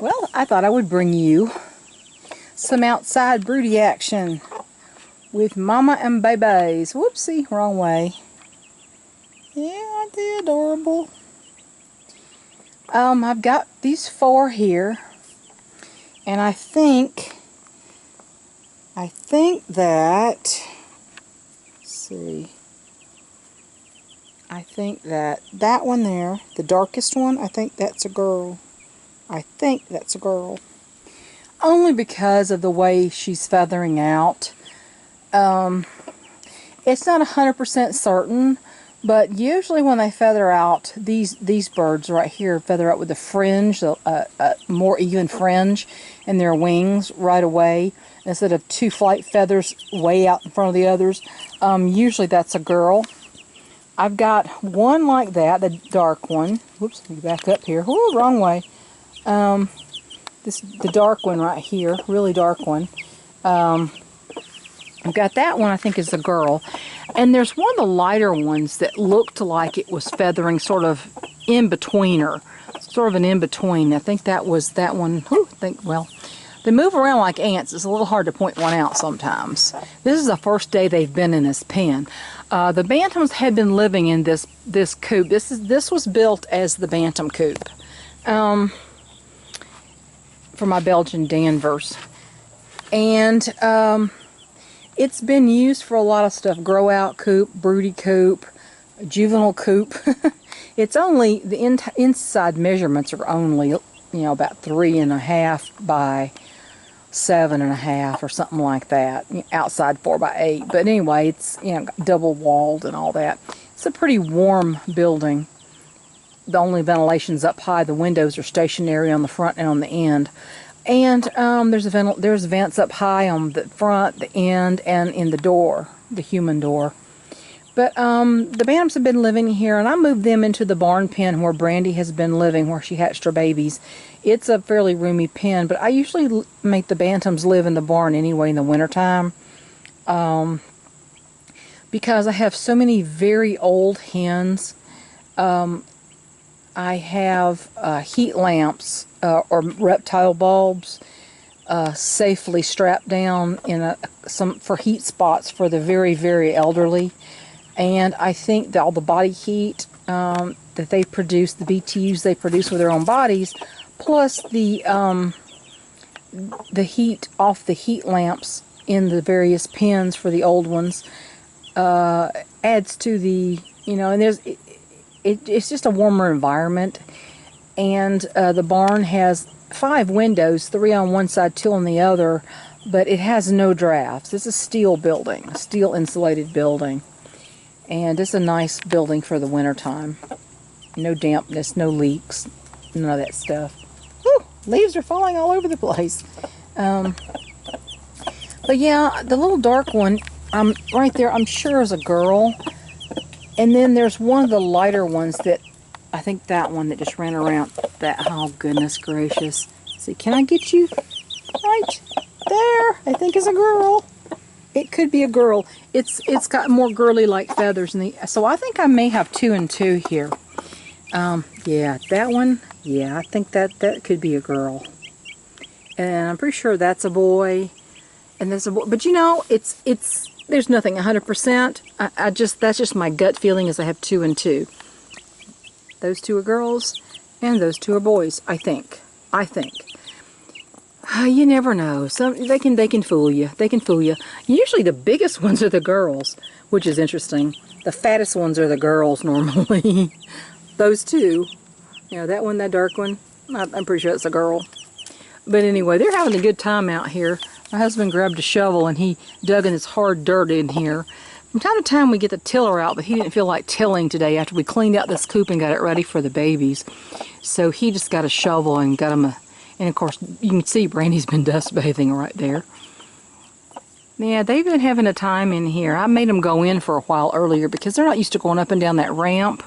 Well, I thought I would bring you some outside broody action with Mama and babies. Whoopsie, wrong way. Yeah, aren't they adorable? I've got these 4 here, and I think that, let's see, I think that one there, the darkest one, I think that's a girl. I think that's a girl. Only because of the way she's feathering out. It's not 100% certain, but usually when they feather out, these birds right here feather out with a fringe, a more even fringe in their wings right away, instead of 2 flight feathers way out in front of the others. Usually that's a girl. I've got one like that, the dark one. Whoops, let me back up here. Whoo, wrong way. The dark one right here, really dark one. I've got that one, I think is a girl. And there's one of the lighter ones that looked like it was feathering sort of in-betweener. Sort of an in-between. I think that was that one. Well, they move around like ants. It's a little hard to point one out sometimes. This is the first day they've been in this pen. The bantams had been living in this coop. This was built as the bantam coop for my Belgian Danvers. And it's been used for a lot of stuff. Grow out coop, broody coop, juvenile coop. It's only, the inside measurements are only, about 3.5 by 7.5 or something like that. Outside 4 by 8. But anyway, it's, double walled and all that. It's a pretty warm building. The only ventilation's up high. The windows are stationary on the front and on the end. And there's vents up high on the front, the end, and in the door, the human door. But the bantams have been living here, and I moved them into the barn pen where Brandy has been living, where she hatched her babies. It's a fairly roomy pen, but I usually make the bantams live in the barn anyway in the wintertime. Because I have so many very old hens. I have heat lamps or reptile bulbs safely strapped down in some for heat spots for the very, very elderly. And I think that all the body heat that they produce, the BTUs they produce with their own bodies, plus the heat off the heat lamps in the various pens for the old ones adds to the, and it's just a warmer environment. And the barn has 5 windows, 3 on one side, 2 on the other, but it has no drafts. It's a steel building, a steel insulated building. And it's a nice building for the winter time. No dampness, no leaks, none of that stuff. Whew, leaves are falling all over the place. But yeah, the little dark one, right there, I'm sure is a girl. And then there's one of the lighter ones that, I think that one that just ran around. Oh goodness gracious. See, can I get you right there? I think it's a girl. It could be a girl. It's got more girly-like feathers. So I think I may have 2 and 2 here. Yeah, that one. Yeah, I think that could be a girl. And I'm pretty sure that's a boy. And there's a boy. But there's nothing 100%. That's just my gut feeling is I have 2 and 2. Those 2 are girls, and those 2 are boys. I think. You never know. They can fool you. They can fool you. Usually the biggest ones are the girls, which is interesting. The fattest ones are the girls normally. Those 2, that one, that dark one, I'm pretty sure it's a girl. But anyway, they're having a good time out here. My husband grabbed a shovel and he dug in this hard dirt in here. From time to time we get the tiller out, but he didn't feel like tilling today after we cleaned out this coop and got it ready for the babies. So he just got a shovel and got them and of course you can see Brandy's been dust bathing right there. Yeah, they've been having a time in here. I made them go in for a while earlier because they're not used to going up and down that ramp.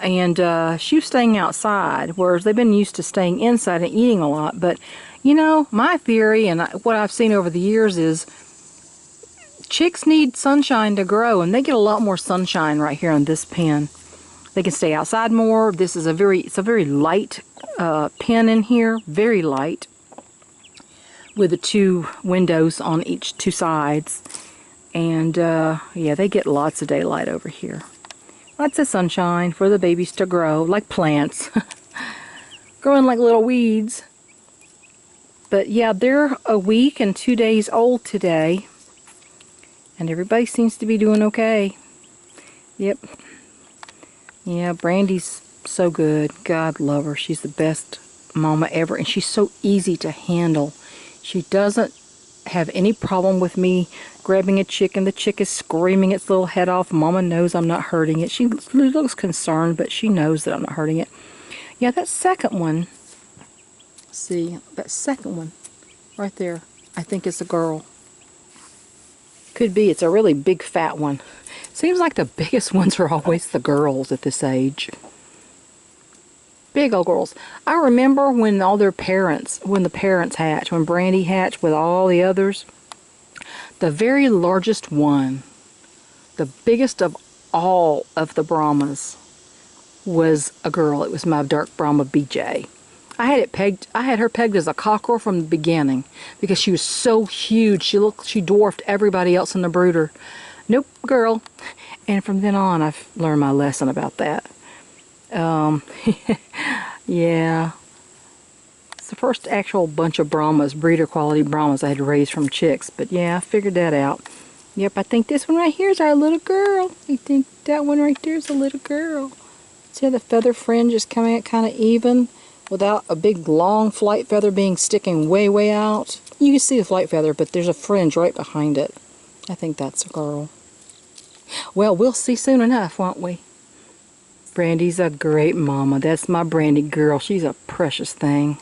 And she was staying outside, whereas they've been used to staying inside and eating a lot. But, my theory and what I've seen over the years is chicks need sunshine to grow, and they get a lot more sunshine right here in this pen. They can stay outside more. This is it's a very light pen in here, very light, with the 2 windows on each 2 sides. And yeah, they get lots of daylight over here. Lots of sunshine for the babies to grow, like plants. Growing like little weeds. But yeah, they're a week and 2 days old today. And everybody seems to be doing okay. Yep. Yeah, Brandy's so good. God love her. She's the best mama ever. And she's so easy to handle. She doesn't have any problem with me grabbing a chicken. The chick is screaming its little head off. Mama knows I'm not hurting it. She looks concerned, but she knows that I'm not hurting it. Yeah, that second one, see, that second one right there, I think it's a girl. Could be. It's a really big fat one. Seems like the biggest ones are always the girls at this age. Big old girls. I remember when all their parents, when the parents hatched, when Brandy hatched with all the others, the very largest one, the biggest of all of the Brahmas, was a girl. It was my dark Brahma BJ. I had her pegged as a cockerel from the beginning because she was so huge. She dwarfed everybody else in the brooder. Nope, girl. And from then on, I've learned my lesson about that. Yeah. It's the first actual bunch of Brahmas, breeder quality Brahmas I had raised from chicks. But yeah, I figured that out. Yep, I think this one right here is our little girl. I think that one right there is a little girl. See how the feather fringe is coming out kind of even without a big long flight feather sticking way, way out. You can see the flight feather, but there's a fringe right behind it. I think that's a girl. Well, we'll see soon enough, won't we? Brandy's a great mama. That's my Brandy girl. She's a precious thing.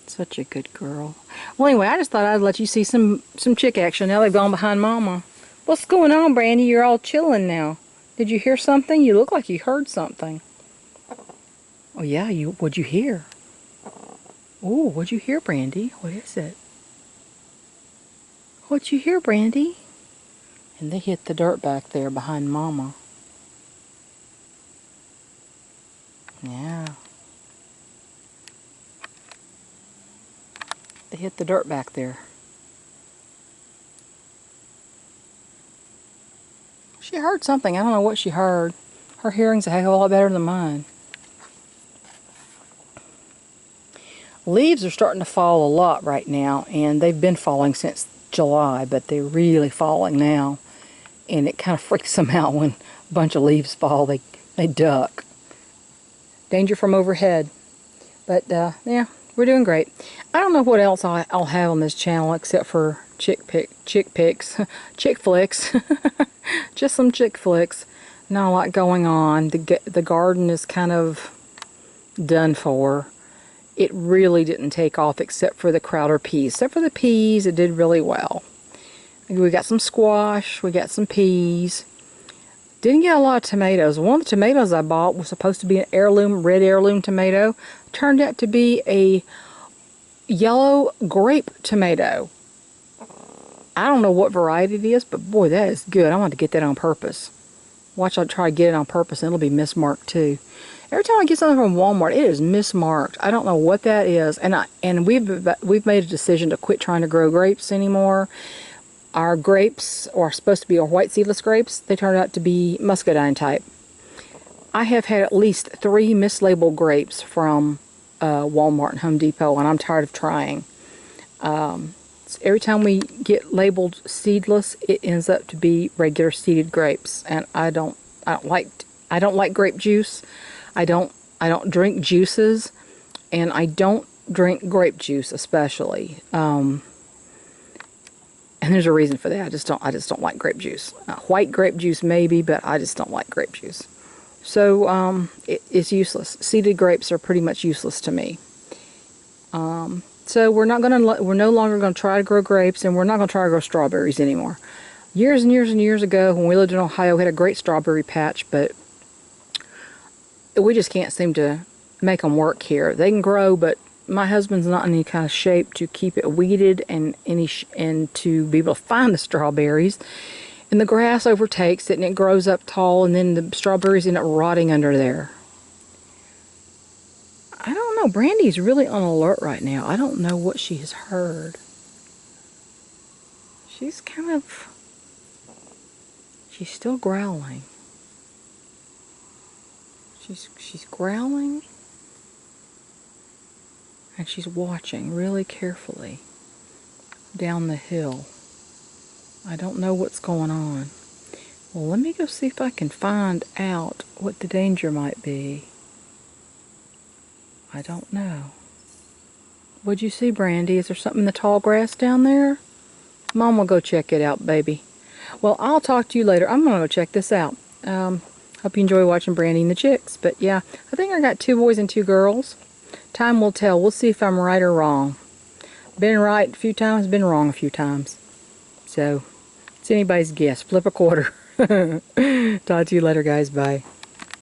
Such a good girl. Well, anyway, I just thought I'd let you see some chick action. Now they've gone behind Mama. What's going on, Brandy? You're all chilling now. Did you hear something? You look like you heard something. Oh, yeah, what'd you hear? Oh, what'd you hear, Brandy? What is it? What'd you hear, Brandy? And they hit the dirt back there behind Mama. Yeah. They hit the dirt back there. She heard something. I don't know what she heard. Her hearing's a heck of a lot better than mine. Leaves are starting to fall a lot right now, and they've been falling since July, but they're really falling now. And it kind of freaks them out when a bunch of leaves fall. They duck. Danger from overhead. But yeah, we're doing great. I don't know what else I'll have on this channel except for chick pics, chick flicks. Just some chick flicks. Not a lot going on. The garden is kind of done for. It really didn't take off except for the Crowder peas. Except for the peas, it did really well. We got some squash, we got some peas. Didn't get a lot of tomatoes. One of the tomatoes I bought was supposed to be an heirloom, red heirloom tomato. Turned out to be a yellow grape tomato. I don't know what variety it is, but boy, that is good. I want to get that on purpose. Watch, I'll try to get it on purpose, and it'll be mismarked too. Every time I get something from Walmart, it is mismarked. I don't know what that is, and we've made a decision to quit trying to grow grapes anymore. Our grapes are supposed to be our white seedless grapes. They turned out to be muscadine type. I have had at least 3 mislabeled grapes from Walmart and Home Depot, and I'm tired of trying. So every time we get labeled seedless, it ends up to be regular seeded grapes, and I don't like grape juice. I don't drink juices, and I don't drink grape juice especially. And there's a reason for that. I just don't like grape juice. White grape juice maybe, but I just don't like grape juice. So it's useless. Seeded grapes are pretty much useless to me. So we're no longer going to try to grow grapes, and we're not going to try to grow strawberries anymore. Years and years and years ago, when we lived in Ohio, we had a great strawberry patch, but we just can't seem to make them work here. They can grow, but my husband's not in any kind of shape to keep it weeded and to be able to find the strawberries. And the grass overtakes it and it grows up tall, and then the strawberries end up rotting under there. I don't know. Brandy's really on alert right now. I don't know what she has heard. She's still growling. She's growling, and she's watching really carefully down the hill. I don't know what's going on. Well, let me go see if I can find out what the danger might be. I don't know. What'd you see, Brandy? Is there something in the tall grass down there? Mom will go check it out, baby. Well, I'll talk to you later. I'm going to go check this out. Hope you enjoy watching Brandy and the chicks. But yeah, I think I got 2 boys and 2 girls. Time will tell. We'll see if I'm right or wrong. Been right a few times, been wrong a few times. So, it's anybody's guess. Flip a quarter. Talk to you later, guys. Bye.